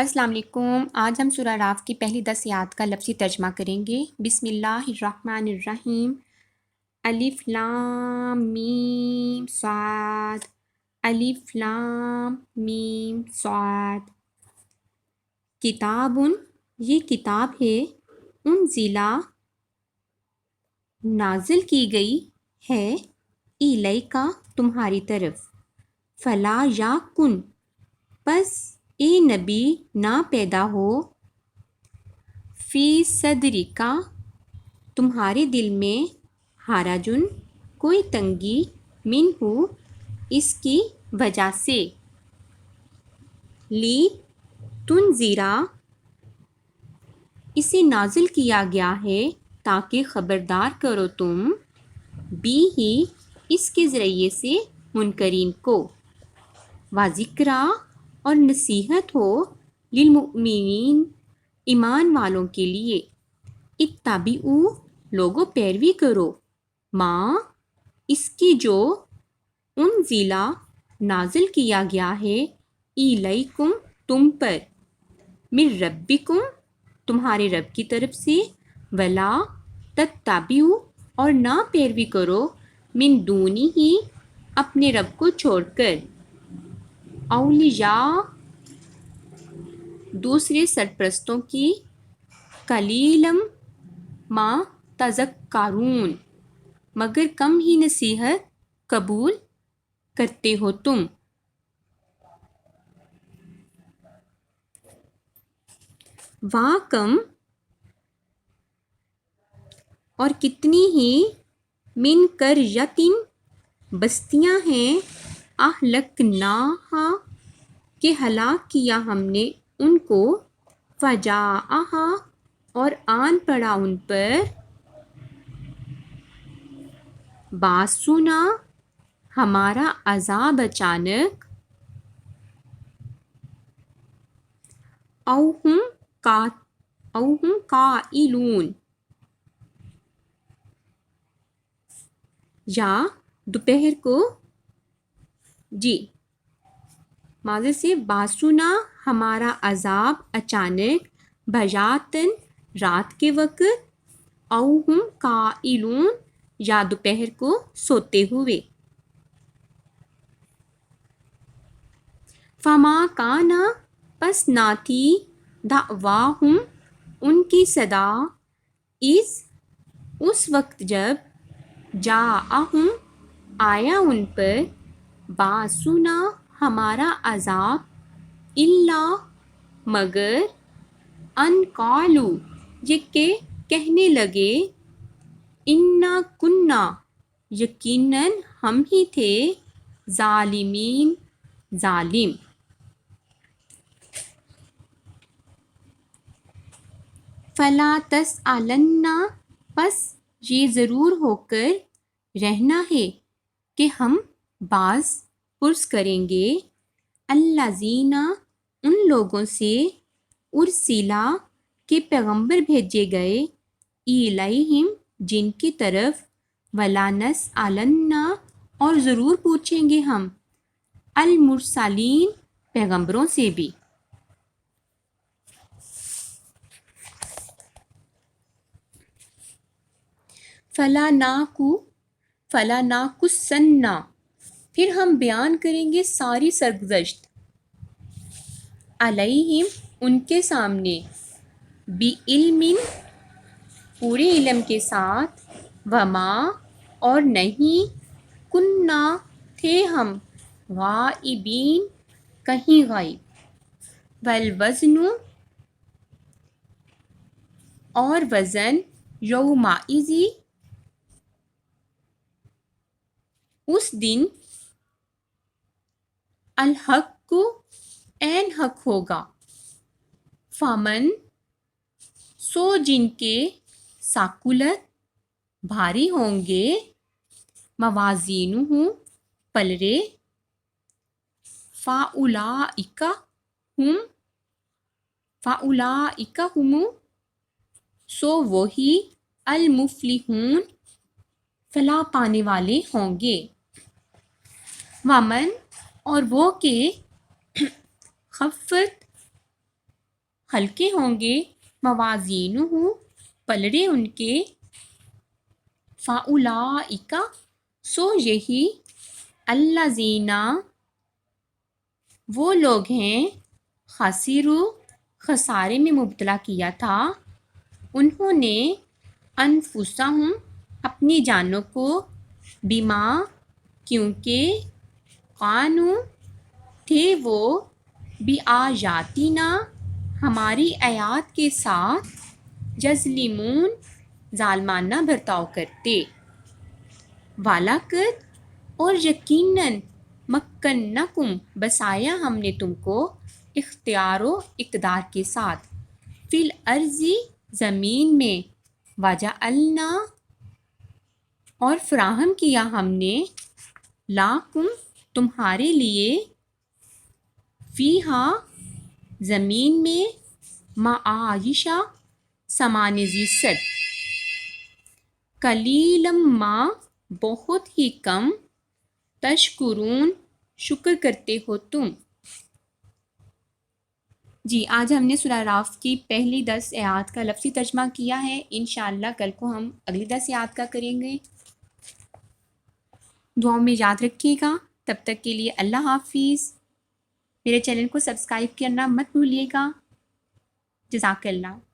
السلام علیکم۔ آج ہم سورہ اعراف کی پہلی 10 آیات کا لفظی ترجمہ کریں گے۔ بسم اللہ الرحمن الرحیم۔ الف لام میم صاد، الف لام میم صاد۔ کتابن، یہ کتاب ہے، انزلہ، نازل کی گئی ہے، الیکا، تمہاری طرف، فلا یا کن، پس اے نبی نہ پیدا ہو، فی صدرکا، تمہارے دل میں، حرجن، کوئی تنگی، منہ، اس کی وجہ سے، لی تنذرا، اسے نازل کیا گیا ہے تاکہ خبردار کرو تم، بھی ہی، اس کے ذریعے سے، منکرین کو، وذکریٰ، اور نصیحت ہو، للمؤمنین، ایمان والوں کے لیے، اتبعوا، لوگوں پیروی کرو، ماں، اس کی جو، انزلہ، نازل کیا گیا ہے، الیکم، تم پر، من ربکم، تمہارے رب کی طرف سے، ولا تتبعوا، اور نہ پیروی کرو، من دونہ، اپنے رب کو چھوڑ کر، اولیاء، دوسرے سرپرستوں کی، قلیلم ما تذکرون، مگر کم ہی نصیحت قبول کرتے ہو تم۔ وا کم، اور کتنی ہی، من قریۃ، بستیاں ہیں، اہلکناہا، کہ ہلاک کیا ہم نے ان کو، فجاءہا، اور آن پڑا ان پر، باسنا، ہمارا عذاب اچانک، او ہم قائلون، یا دوپہر کو، جی، ماضی سے، باسنا، ہمارا عذاب اچانک، بھیاتن، رات کے وقت، او ہم قائلون، یا دوپہر کو سوتے ہوئے، فما کانا، پس نہ تھی، دعواہم، ان کی صدا، اس وقت جب، جاءہم، آیا ان پر، باسنا، ہمارا عذاب، الا، مگر، ان قالوا، یہ کہ کہنے لگے، انا کننا، یقیناً ہم ہی تھے، ظالمین، ظالم۔ فلا تسألن، پس یہ ضرور ہو کر رہنا ہے کہ ہم باز پرس کریں گے، الذین، ان لوگوں سے، ارسلا، کے پیغمبر بھیجے گئے، الیہم، جن کی طرف، ولا نسألن، اور ضرور پوچھیں گے ہم، المرسلین، پیغمبروں سے بھی۔ فلا ناقصن، پھر ہم بیان کریں گے ساری سرگزشت، علیہم، ان کے سامنے، بعلم، پورے علم کے ساتھ، وما، اور نہیں، کننا، تھے ہم، غائبین، کہیں غائب، والوزن، اور وزن، یومئذ، اس دن، الحق، عین حق ہوگا، فمن، سو جن کے، ثقلت، بھاری ہوں گے، موازینہ، پلڑے، فاولئک ہم، سو وہی، المفلحون، فلاح پانے والے ہوں گے، ومن، اور وہ کہ، خفت، ہلکے ہوں گے، موازینہ پلڑے ان کے، فاولائک سو یہی، الذین وہ لوگ ہیں، خسرو خسارے میں مبتلا کیا تھا انہوں نے، انفسہم اپنی جانوں کو، بما کیونکہ، قانو تھے وہ، بآیاتنا ہماری آیات کے ساتھ، یظلمون ظالمانہ برتاؤ کرتے، وَلَقَدْ اور یقیناً، مکنکم بسایا ہم نے تم کو، اختیار و اقتدار کے ساتھ، فی الارض زمین میں، وجعلنا اور فراہم کیا ہم نے، لاکم تمہارے لیے، فیہا زمین میں، معایشہ سامان زیست، قلیلا ما بہت ہی کم، تشکرون شکر کرتے ہو تم۔ جی آج ہم نے سورہ اعراف کی پہلی 10 آیات کا لفظی ترجمہ کیا ہے، انشاءاللہ کل کو ہم اگلی 10 آیات کا کریں گے۔ دعاؤں میں یاد رکھیے گا، تب تک کے لیے اللہ حافظ۔ میرے چینل کو سبسکرائب کرنا مت بھولیے گا۔ جزاک اللہ۔